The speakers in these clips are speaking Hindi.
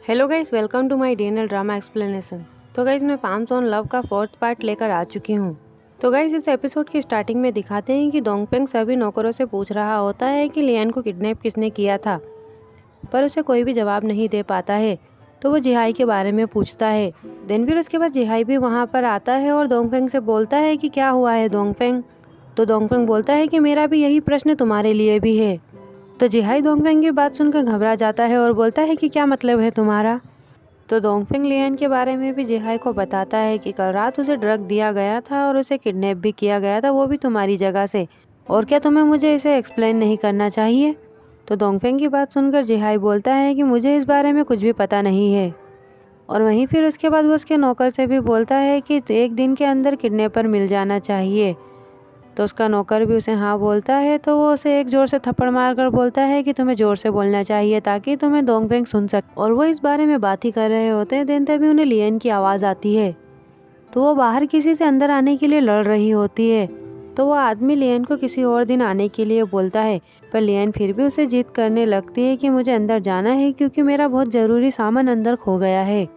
Hello guys, welcome to my DNL drama explanation. तो गाइस, मैं पाम्स ऑन लव का 4th पार्ट लेकर आ चुकी हूँ। तो गाइस, इस एपिसोड की स्टार्टिंग में दिखाते हैं कि डोंगफेंग सभी नौकरों से पूछ रहा होता है कि लियान को किडनैप किसने किया था, पर उसे कोई भी जवाब नहीं दे पाता है। तो वो जिहाई के बारे में पूछता है। देन फिर उसके बाद जिहाई भी वहाँ पर आता है और डोंगफेंग से बोलता है कि क्या हुआ है डोंगफेंग। तो डोंगफेंग बोलता है कि मेरा भी यही प्रश्न तुम्हारे लिए भी है। तो जिहाई डोंगफेंग की बात सुनकर घबरा जाता है और बोलता है कि क्या मतलब है तुम्हारा। तो डोंगफेंग लियान के बारे में भी जिहाई को बताता है कि कल रात उसे ड्रग दिया गया था और उसे किडनैप भी किया गया था, वो भी तुम्हारी जगह से। और क्या तुम्हें मुझे इसे एक्सप्लेन नहीं करना चाहिए। तो डोंगफेंग की बात सुनकर जिहाई बोलता है कि मुझे इस बारे में कुछ भी पता नहीं है। और वहीं फिर उसके बाद वो उसके नौकर से भी बोलता है कि एक दिन के अंदर किडनैपर मिल जाना चाहिए। तो उसका नौकर भी उसे हाँ बोलता है। तो वो उसे एक जोर से थप्पड़ मारकर बोलता है कि तुम्हें जोर से बोलना चाहिए ताकि तुम्हें डोंगफेंग सुन सके। और वो इस बारे में बात ही कर रहे होते हैं। देन तभी उन्हें लियन की आवाज़ आती है। तो वो बाहर किसी से अंदर आने के लिए लड़ रही होती है। तो वो आदमी लियन को किसी और दिन आने के लिए बोलता है, पर लियन फिर भी उसे जिद करने लगती है कि मुझे अंदर जाना है क्योंकि मेरा बहुत ज़रूरी सामान अंदर खो गया है।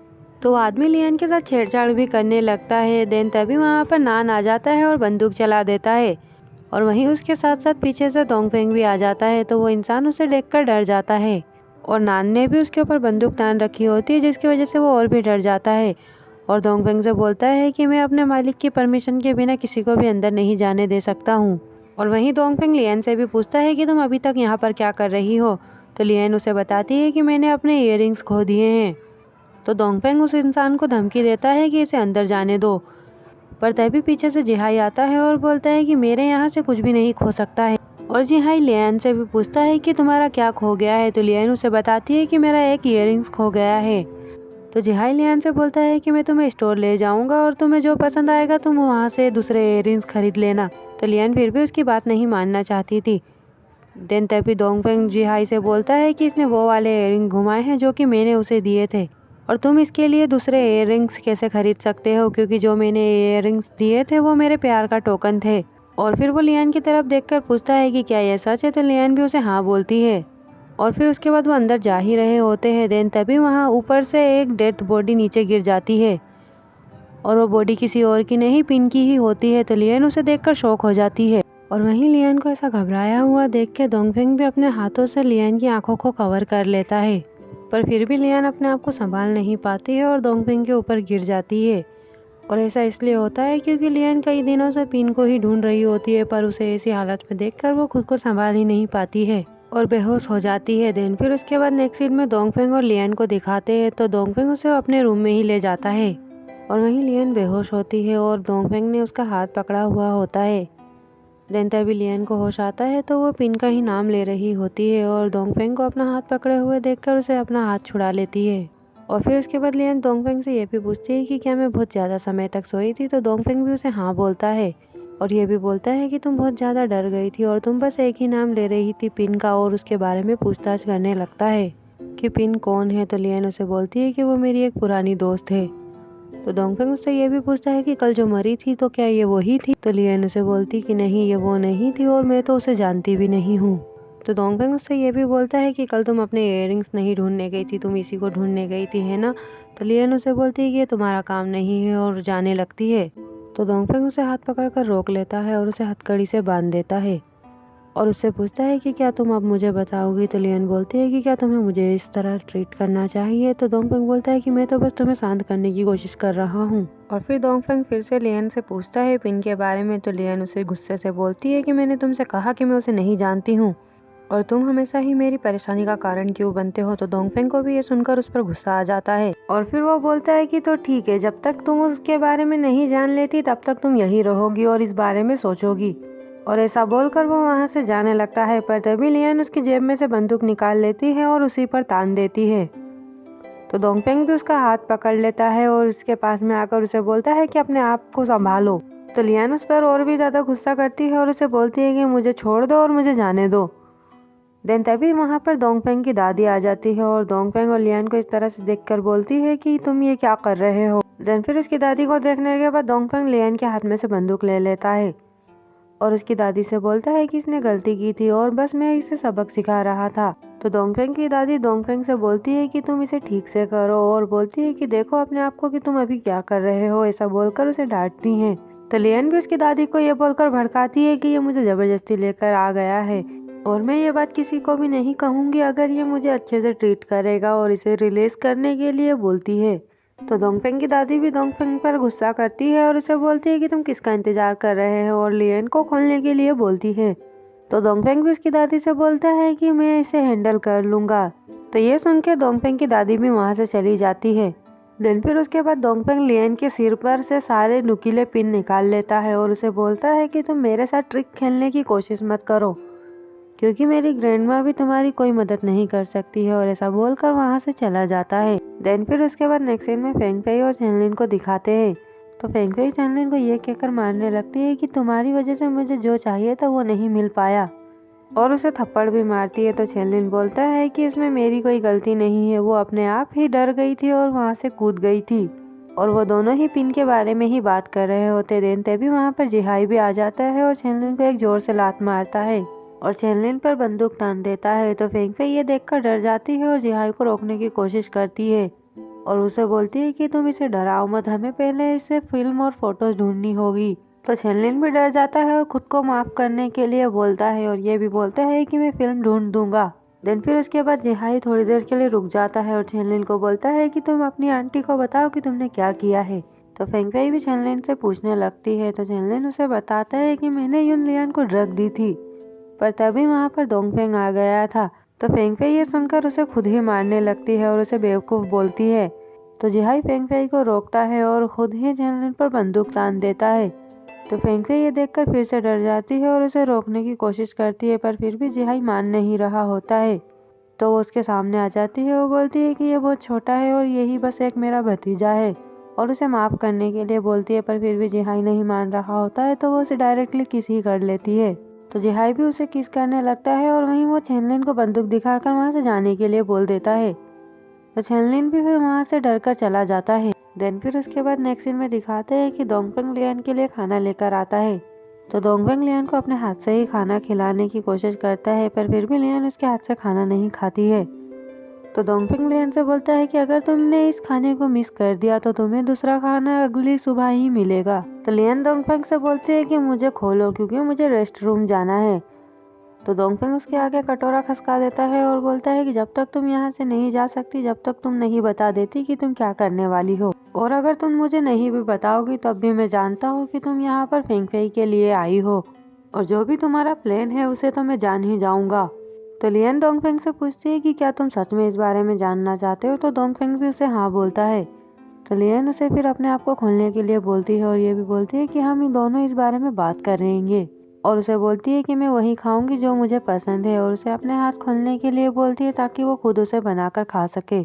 तो आदमी लियन के साथ छेड़छाड़ भी करने लगता है। देन तभी वहाँ पर नान आ जाता है और बंदूक चला देता है। और वहीं उसके साथ साथ पीछे से डोंगफेंग भी आ जाता है। तो वो इंसान उसे देखकर डर जाता है और नान ने भी उसके ऊपर बंदूक तान रखी होती है, जिसकी वजह से वो और भी डर जाता है। और डोंगफेंग से बोलता है कि मैं अपने मालिक की परमिशन के बिना किसी को भी अंदर नहीं जाने दे सकता हूँ। और वहीं डोंगफेंग लियन से भी पूछता है कि तुम अभी तक यहाँ पर क्या कर रही हो। तो लियन उसे बताती है कि मैंने अपने इयररिंग्स खो दिए हैं। तो डोंगफेंग उस इंसान को धमकी देता है कि इसे अंदर जाने दो, पर तभी पीछे से जिहाई आता है और बोलता है कि मेरे यहाँ से कुछ भी नहीं खो सकता है। और जिहाई लियान से भी पूछता है कि तुम्हारा क्या खो गया है। तो लियान उसे बताती है कि मेरा एक इयररिंग्स खो गया है। तो जिहाई लियान से बोलता है कि मैं तुम्हें स्टोर ले जाऊंगा और तुम्हें जो पसंद आएगा तुम वहाँ से दूसरे इयररिंग्स खरीद लेना। तो लियान फिर भी उसकी बात नहीं मानना चाहती थी। देन तभी डोंगफेंग जिहाई से बोलता है कि इसने वो वाले इयररिंग घुमाए हैं जो कि मैंने उसे दिए थे, और तुम इसके लिए दूसरे इयररिंग्स कैसे खरीद सकते हो, क्योंकि जो मैंने इयररिंग्स दिए थे वो मेरे प्यार का टोकन थे। और फिर वो लियान की तरफ देखकर पूछता है कि क्या यह सच है। तो लियान भी उसे हाँ बोलती है। और फिर उसके बाद वो अंदर जा ही रहे होते हैं। देन तभी वहाँ ऊपर से एक डेथ बॉडी नीचे गिर जाती है और वो बॉडी किसी और की नहीं, पिन की ही होती है। तो लियान उसे देखकर शॉक हो जाती है। और वहीं लियान को ऐसा घबराया हुआ देख के डोंगफेंग भी अपने हाथों से लियान की आंखों को कवर कर लेता है, पर फिर भी लियान अपने आप को संभाल नहीं पाती है और डोंगफेंग के ऊपर गिर जाती है। और ऐसा इसलिए होता है क्योंकि लियान कई दिनों से पिन को ही ढूंढ रही होती है, पर उसे ऐसी हालत में देखकर वो खुद को संभाल ही नहीं पाती है और बेहोश हो जाती है। देन फिर उसके बाद नेक्स्ट सीन में डोंगफेंग और लियान को दिखाते हैं। तो डोंगफेंग उसे अपने रूम में ही ले जाता है और वहीं लियान बेहोश होती है और डोंगफेंग ने उसका हाथ पकड़ा हुआ होता है। देन तभी लियान को होश आता है तो वो पिन का ही नाम ले रही होती है और डोंगफेंग को अपना हाथ पकड़े हुए देखकर उसे अपना हाथ छुड़ा लेती है। और फिर उसके बाद लियान डोंगफेंग से ये भी पूछती है कि क्या मैं बहुत ज़्यादा समय तक सोई थी। तो डोंगफेंग भी उसे हाँ बोलता है और ये भी बोलता है कि तुम बहुत ज़्यादा डर गई थी और तुम बस एक ही नाम ले रही थी, पिन का, और उसके बारे में पूछताछ करने लगता है कि पिन कौन है। तो लियान उसे बोलती है कि वो मेरी एक पुरानी दोस्त है। तो डोंगफेंग उससे ये भी पूछता है कि कल जो मरी थी तो क्या ये वही थी। तो लियान उसे बोलती कि नहीं, ये वो नहीं थी और मैं तो उसे जानती भी नहीं हूँ। तो डोंगफेंग उससे ये भी बोलता है कि कल तुम अपने इयररिंग्स नहीं ढूंढने गई थी, तुम इसी को ढूंढने गई थी, है ना। तो लियान उसे बोलती है कि ये तुम्हारा काम नहीं है और जाने लगती है। तो डोंगफेंग उसे हाथ पकड़कर रोक लेता है और उसे हथकड़ी से बांध देता है और उससे पूछता है कि क्या तुम अब मुझे बताओगी। तो लियान बोलती है कि क्या तुम्हें मुझे इस तरह ट्रीट करना चाहिए। तो डोंगफेंग बोलता है कि मैं तो बस तुम्हें शांत करने की कोशिश कर रहा हूँ। और फिर डोंगफेंग फिर से लियान से पूछता है पिन के बारे में। तो लियान उसे गुस्से से बोलती है कि मैंने तुमसे कहा कि मैं उसे नहीं जानती हूँ और तुम हमेशा ही मेरी परेशानी का कारण क्यों बनते हो। तो डोंगफेंग को भी ये सुनकर उस पर गुस्सा आ जाता है और फिर वो बोलता है कि तो ठीक है, जब तक तुम उसके बारे में नहीं जान लेती तब तक तुम यही रहोगी और इस बारे में सोचोगी। और ऐसा बोलकर वो वहाँ से जाने लगता है, पर तभी लियान उसकी जेब में से बंदूक निकाल लेती है और उसी पर तान देती है। तो डोंगफेंग भी उसका हाथ पकड़ लेता है और उसके पास में आकर उसे बोलता है कि अपने आप को संभालो। तो लियान उस पर और भी ज़्यादा गुस्सा करती है और उसे बोलती है कि मुझे छोड़ दो और मुझे जाने दो। देन तभी वहाँ पर डोंगफेंग की दादी आ जाती है और डोंगफेंग और लियान को इस तरह से देखकर बोलती है कि तुम ये क्या कर रहे हो। देन फिर उसकी दादी को देखने के बाद डोंगफेंग लियान के हाथ में से बंदूक ले लेता है और उसकी दादी से बोलता है कि इसने गलती की थी और बस मैं इसे सबक सिखा रहा था। तो डोंगफेंग की दादी डोंगफेंग से बोलती है कि तुम इसे ठीक से करो और बोलती है कि देखो अपने आप को कि तुम अभी क्या कर रहे हो, ऐसा बोलकर उसे डांटती हैं। तो लियन भी उसकी दादी को ये बोलकर भड़काती है कि ये मुझे जबरदस्ती लेकर आ गया है और मैं ये बात किसी को भी नहीं कहूँगी अगर ये मुझे अच्छे से ट्रीट करेगा, और इसे रिलीज करने के लिए बोलती है। तो डोंगफेंग की दादी भी डोंगफेंग पर गुस्सा करती है और उसे बोलती है कि तुम किसका इंतजार कर रहे हो, और लियन को खोलने के लिए बोलती है। तो डोंगफेंग भी उसकी दादी से बोलता है कि मैं इसे हैंडल कर लूँगा। तो ये सुन के डोंगफेंग की दादी भी वहाँ से चली जाती है। दिन फिर उसके बाद डोंगफेंग लियन के सिर पर से सारे नुकीले पिन निकाल लेता है और उसे बोलता है कि तुम मेरे साथ ट्रिक खेलने की कोशिश मत करो, क्योंकि मेरी ग्रैंडमा भी तुम्हारी कोई मदद नहीं कर सकती है, और ऐसा बोलकर वहाँ से चला जाता है। देन फिर उसके बाद नेक्स्ट सीन में फेंग फेई और चेनलिन को दिखाते हैं। तो फेंग फेई चेनलिन को ये कहकर मारने लगती है कि तुम्हारी वजह से मुझे जो चाहिए था वो नहीं मिल पाया, और उसे थप्पड़ भी मारती है। तो चेनलिन बोलता है कि उसमें मेरी कोई गलती नहीं है, वो अपने आप ही डर गई थी और वहाँ से कूद गई थी, और वो दोनों ही पिन के बारे में ही बात कर रहे होते। देन तभी वहाँ पर जिहाई भी आ जाता है और चेनलिन को एक जोर से लात मारता है और चेनलिन पर बंदूक तान देता है। तो फेंग फेई ये देखकर डर जाती है और जिहाई को रोकने की कोशिश करती है और उसे बोलती है कि तुम इसे डराओ मत, हमें पहले इसे फिल्म और फोटोज ढूंढनी होगी। तो चेनलिन भी डर जाता है और खुद को माफ करने के लिए बोलता है और ये भी बोलता है कि मैं फिल्म ढूंढ दूंगा। देन फिर उसके बाद जिहाई थोड़ी देर के लिए रुक जाता है और चेनलिन को बोलता है कि तुम अपनी आंटी को बताओ कि तुमने क्या किया है। तो फेंग फेई भी चेनलिन से पूछने लगती है। तो चेनलिन उसे बताता है कि मैंने युन लियान को ड्रग दी थी, पर तभी वहाँ पर डोंगफेंग आ गया था। तो फेंग फेई ये सुनकर उसे खुद ही मारने लगती है और उसे बेवकूफ़ बोलती है। तो जिहाई फेंग फेई को रोकता है और खुद ही चेनलिन पर बंदूक तान देता है। तो फेंग फेई ये देखकर फिर से डर जाती है और उसे रोकने की कोशिश करती है, पर फिर भी जिहाई मान नहीं रहा होता है। तो वो उसके सामने आ जाती है। वो बोलती है कि ये बहुत छोटा है और यही बस एक मेरा भतीजा है, और उसे माफ़ करने के लिए बोलती है, पर फिर भी जिहाई नहीं मान रहा होता है। तो वो उसे डायरेक्टली किस ही कर लेती है। तो जिहाई भी उसे किस करने लगता है और वहीं वो चेनलिन को बंदूक दिखाकर वहाँ से जाने के लिए बोल देता है। तो चेनलिन भी फिर वहाँ से डरकर चला जाता है। देन फिर उसके बाद नेक्स्ट सीन में दिखाते हैं कि डोंगफेंग लियन के लिए खाना लेकर आता है। तो डोंगफेंग लियन को अपने हाथ से ही खाना खिलाने की कोशिश करता है, पर फिर भी लियन उसके हाथ से खाना नहीं खाती है। तो डोंगफेंग लियन से बोलता है कि अगर तुमने इस खाने को मिस कर दिया तो तुम्हें दूसरा खाना अगली सुबह ही मिलेगा। तो लियन डोंगफेंग से बोलती है कि मुझे खोलो क्योंकि मुझे रेस्ट रूम जाना है। तो डोंगफेंग उसके आगे कटोरा खसका देता है और बोलता है कि जब तक तुम यहाँ से नहीं जा सकती, जब तक तुम नहीं बता देती कि तुम क्या करने वाली हो, और अगर तुम मुझे नहीं भी बताओगी तब भी मैं जानता हूँ कि तुम यहाँ पर फेंग फेई के लिए आई हो, और जो भी तुम्हारा प्लान है उसे तो मैं जान ही जाऊँगा। तो लियन डोंगफेंग से पूछती है कि क्या तुम सच में इस बारे में जानना चाहते हो। तो डोंगफेंग भी उसे हाँ बोलता है। तो लियन उसे फिर अपने आप को खोलने के लिए बोलती है और ये भी बोलती है कि हम इन दोनों इस बारे में बात करेंगे, और उसे बोलती है कि मैं वही खाऊंगी जो मुझे पसंद है, और उसे अपने हाथ खोलने के लिए बोलती है ताकि वो खुद उसे बनाकर खा सके।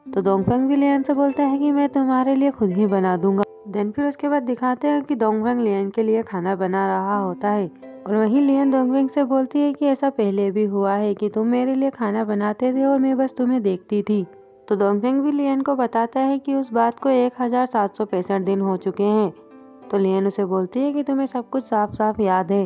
तो डोंगफेंग भी लियन से बोलता है कि मैं तुम्हारे लिए खुद ही बना दूंगा। देन फिर उसके बाद दिखाते हैं कि डोंगफेंग लियन के लिए खाना बना रहा होता है, और वहीं लियन डोंगफेंग से बोलती है कि ऐसा पहले भी हुआ है कि तुम मेरे लिए खाना बनाते थे और मैं बस तुम्हें देखती थी। तो डोंगफेंग भी लियन को बताता है कि उस बात को 1765 दिन हो चुके हैं। तो लियन उसे बोलती है कि तुम्हें सब कुछ साफ साफ याद है।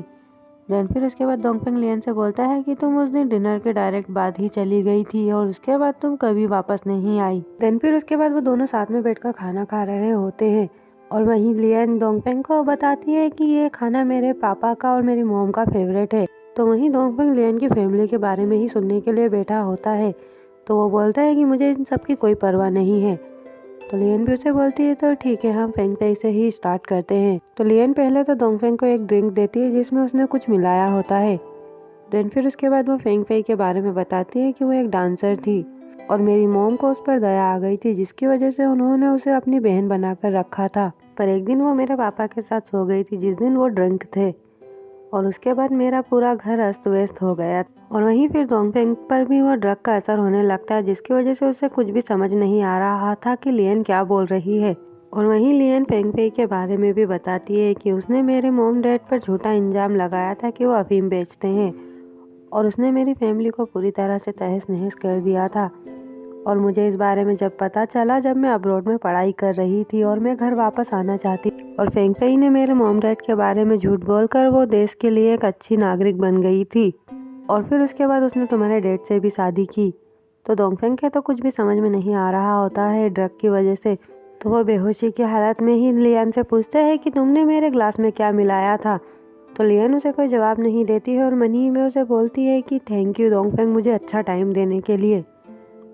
देन फिर उसके बाद डोंगफेंग लियन से बोलता है कि तुम उस दिन डिनर के डायरेक्ट बाद ही चली गई थी और उसके बाद तुम कभी वापस नहीं आई। देन फिर उसके बाद वो दोनों साथ में बैठकर खाना खा रहे होते हैं, और वहीं लियन डोंगफेंग को बताती है कि ये खाना मेरे पापा का और मेरी मॉम का फेवरेट है। तो वहीं डोंगफेंग लियन की फैमिली के बारे में ही सुनने के लिए बैठा होता है। तो वो बोलता है कि मुझे इन सब की कोई परवाह नहीं है। तो लियन भी उसे बोलती है तो ठीक है, हम फेंग फेई से ही स्टार्ट करते हैं। तो लियन पहले तो डोंगफेंग को एक ड्रिंक देती है जिसमें उसने कुछ मिलाया होता है। देन फिर उसके बाद वो फेंग फेई के बारे में बताती है कि वो एक डांसर थी और मेरी मॉम को उस पर दया आ गई थी, जिसकी वजह से उन्होंने उसे अपनी बहन बनाकर रखा था। पर एक दिन वो मेरे पापा के साथ सो गई थी जिस दिन वो ड्रंक थे, और उसके बाद मेरा पूरा घर अस्त व्यस्त हो गया। और वहीं फिर डोंगफेंग पर भी वो ड्रग का असर होने लगता है, जिसकी वजह से उसे कुछ भी समझ नहीं आ रहा था कि लियन क्या बोल रही है। और वहीं लियन फेंग फेई के बारे में भी बताती है कि उसने मेरे मॉम डैड पर झूठा इल्जाम लगाया था कि वो अफीम बेचते हैं, और उसने मेरी फैमिली को पूरी तरह से तहस नहस कर दिया था। और मुझे इस बारे में जब पता चला जब मैं अब्रॉड में पढ़ाई कर रही थी और मैं घर वापस आना चाहती, और फेंग फेई ने मेरे मॉम डैड के बारे में झूठ बोलकर वो देश के लिए एक अच्छी नागरिक बन गई थी। और फिर उसके बाद उसने तुम्हारे डैड से भी शादी की। तो डोंगफेंग के तो कुछ भी समझ में नहीं आ रहा होता है ड्रग की वजह से। तो वो बेहोशी की हालत में ही लियान से पूछता है कि तुमने मेरे ग्लास में क्या मिलाया था। तो लियान उसे कोई जवाब नहीं देती है और मन ही में उसे बोलती है कि थैंक यू डोंगफेंग, मुझे अच्छा टाइम देने के लिए।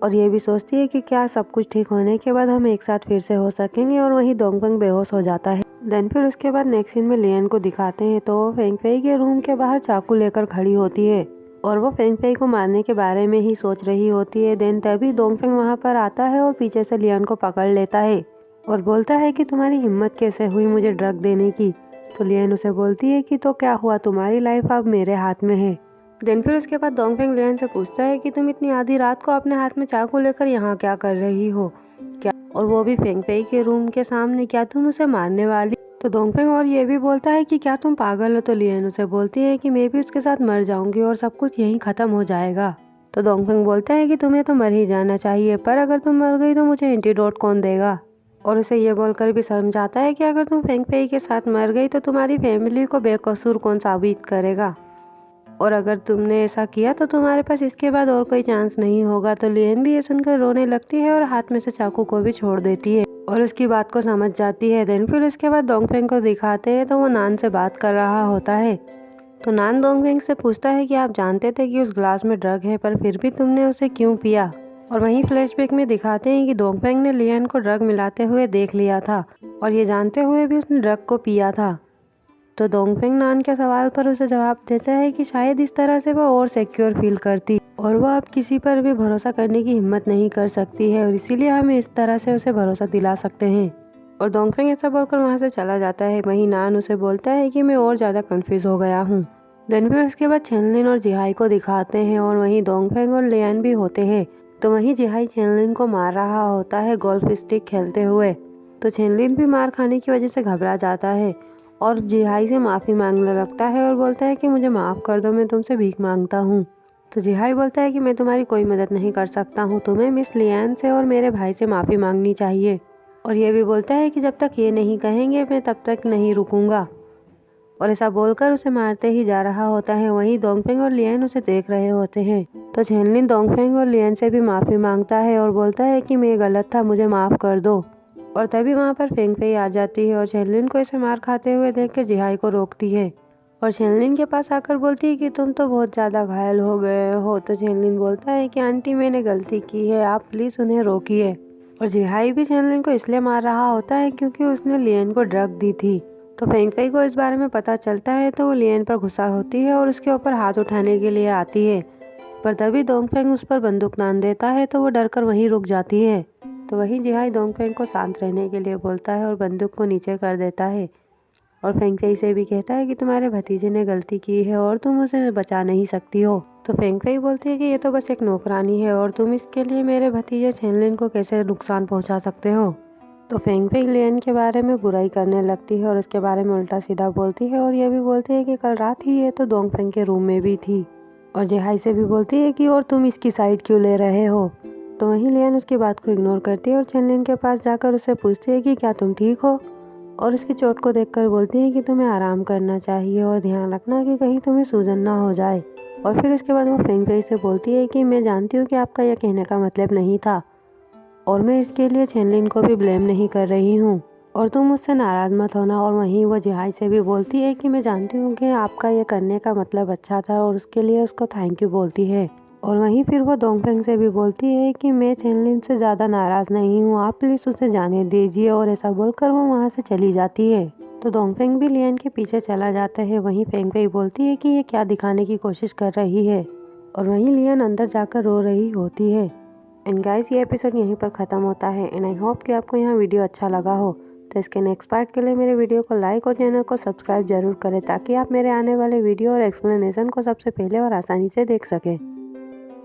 और ये भी सोचती है कि क्या सब कुछ ठीक होने के बाद हम एक साथ फिर से हो सकेंगे। और वहीं डोंगफेंग बेहोश हो जाता है। देन फिर उसके बाद नेक्स्ट सीन में लियान को दिखाते हैं तो वो फेंग फेई के रूम के बाहर चाकू लेकर खड़ी होती है और वो फेंग फेई को मारने के बारे में ही सोच रही होती है। देन तभी डोंगफेंग वहाँ पर आता है और पीछे से लियान को पकड़ लेता है और बोलता है कि तुम्हारी हिम्मत कैसे हुई मुझे ड्रग देने की। तो लियान उसे बोलती है कि तो क्या हुआ, तुम्हारी लाइफ अब मेरे हाथ में है। देन फिर उसके बाद डोंगफेंग लियान से पूछता है कि तुम इतनी आधी रात को अपने हाथ में चाकू लेकर यहाँ क्या कर रही हो, क्या, और वो भी फेंग फेई के रूम के सामने, क्या तुम उसे मारने वाली। तो डोंगफेंग और ये भी बोलता है कि क्या तुम पागल हो। तो लियान उसे बोलती है कि मैं भी उसके साथ मर जाऊंगी और सब कुछ यहीं खत्म हो जाएगा। तो डोंगफेंग बोलता है कि तुम्हें तो मर ही जाना चाहिए, पर अगर तुम मर गई तो मुझे एंटीडोट कौन देगा। और उसे ये बोलकर भी समझाता है कि अगर तुम फेंग फेई के साथ मर गई तो तुम्हारी फैमिली को बेकसूर कौन साबित करेगा, और अगर तुमने ऐसा किया तो तुम्हारे पास इसके बाद और कोई चांस नहीं होगा। तो लियान भी ये सुनकर रोने लगती है और हाथ में से चाकू को भी छोड़ देती है और उसकी बात को समझ जाती है। देन फिर उसके बाद डोंगफेंग को दिखाते हैं तो वो नान से बात कर रहा होता है। तो नान डोंगफेंग से पूछता है कि आप जानते थे कि उस ग्लास में ड्रग है, पर फिर भी तुमने उसे क्यों पिया। और वहीं फ्लैशबैक में दिखाते हैं कि डोंगफेंग ने लियान को ड्रग मिलाते हुए देख लिया था और ये जानते हुए भी उसने ड्रग को पिया था। तो डोंगफेंग नान के सवाल पर उसे जवाब देता है कि शायद इस तरह से वो और सिक्योर फील करती और वो अब किसी पर भी भरोसा करने की हिम्मत नहीं कर सकती है और इसीलिए हम इस तरह से उसे भरोसा दिला सकते हैं। और डोंगफेंग ऐसा बोलकर वहाँ से चला जाता है। वहीं नान उसे बोलता है कि मैं और ज़्यादा कंफ्यूज हो गया हूँ। देन फिर उसके बाद चेनलिन और जिहाई को दिखाते हैं और वहीं डोंगफेंग और लियान भी होते हैं। तो वहीं जिहाई चेनलिन को मार रहा होता है गोल्फ स्टिक खेलते हुए। तो चेनलिन भी मार खाने की वजह से घबरा जाता है और जिहाई से माफ़ी मांगने लगता है और बोलता है कि मुझे माफ़ कर दो, मैं तुमसे भीख मांगता हूँ। तो जिहाई बोलता है कि मैं तुम्हारी कोई मदद नहीं कर सकता हूँ, तुम्हें मिस लियान से और मेरे भाई से माफ़ी मांगनी चाहिए। और ये भी बोलता है कि जब तक ये नहीं कहेंगे मैं तब तक नहीं रुकूंगा। और ऐसा बोलकर उसे मारते ही जा रहा होता है। वहीं डोंगफेंग और लियान उसे देख रहे होते हैं। तो चेनलिन डोंगफेंग और लियान से भी माफ़ी मांगता है और बोलता है कि मैं गलत था, मुझे माफ़ कर दो। और तभी वहाँ पर फेंग फेई आ जाती है और चेनलिन को इसे मार खाते हुए देखकर जिहाई को रोकती है और चेनलिन के पास आकर बोलती है कि तुम तो बहुत ज़्यादा घायल हो गए हो। तो चेनलिन बोलता है कि आंटी मैंने गलती की है, आप प्लीज़ उन्हें रोकिए। और जिहाई भी चेनलिन को इसलिए मार रहा होता है क्योंकि उसने लियान को ड्रग दी थी। तो फेंग फेई को इस बारे में पता चलता है तो वो लियान पर गुस्सा होती है और उसके ऊपर हाथ उठाने के लिए आती है, पर तभी डोंगफेंग उस पर बंदूक तान देता है तो वो डरकर वहीं रुक जाती है। तो वहीं जिहाई डोंगफेंग को शांत रहने के लिए बोलता है और बंदूक को नीचे कर देता है और फेंग फेई से भी कहता है कि तुम्हारे भतीजे ने गलती की है और तुम उसे बचा नहीं सकती हो। तो फेंग फेई बोलती है कि ये तो बस एक नौकरानी है और तुम इसके लिए मेरे भतीजे चेनलिन को कैसे नुकसान पहुंचा सकते हो। तो फेंग फेई लियान के बारे में बुराई करने लगती है और उसके बारे में उल्टा सीधा बोलती है और ये भी बोलती है कि कल रात ही ये तो डोंगफेंग के रूम में भी थी। और जिहाई से भी बोलती है कि और तुम इसकी साइड क्यों ले रहे हो। तो वहीं लियान उसकी बात को इग्नोर करती है और चेनलिन के पास जाकर उससे पूछती है कि क्या तुम ठीक हो, और उसकी चोट को देखकर बोलती है कि तुम्हें आराम करना चाहिए और ध्यान रखना कि कहीं तुम्हें सूजन ना हो जाए। और फिर उसके बाद वो फेंग फेई से बोलती है कि मैं जानती हूँ कि आपका यह कहने का मतलब नहीं था और मैं इसके लिए चेनलिन को भी ब्लेम नहीं कर रही हूँ और तुम मुझसे नाराज़ मत होना। और वहीं वो जिहाई से भी बोलती है कि मैं जानती हूँ कि आपका ये करने का मतलब अच्छा था और उसके लिए उसको थैंक यू बोलती है। और वहीं फिर वो डोंगफेंग से भी बोलती है कि मैं चेनलिन से ज़्यादा नाराज़ नहीं हूँ, आप प्लीज़ उसे जाने दीजिए। और ऐसा बोलकर वो वहाँ से चली जाती है। तो डोंगफेंग भी लियान के पीछे चला जाता है। वहीं फेंग फेई बोलती है कि ये क्या दिखाने की कोशिश कर रही है और वहीं लियान अंदर जाकर रो रही होती है। एंड गाइस ये एपिसोड यहीं पर ख़त्म होता है एंड आई होप कि आपको यहाँ वीडियो अच्छा लगा हो। तो इसके नेक्स्ट पार्ट के लिए मेरे वीडियो को लाइक और चैनल को सब्सक्राइब जरूर करें ताकि आप मेरे आने वाले वीडियो और एक्सप्लेनेशन को सबसे पहले और आसानी से देख सकें।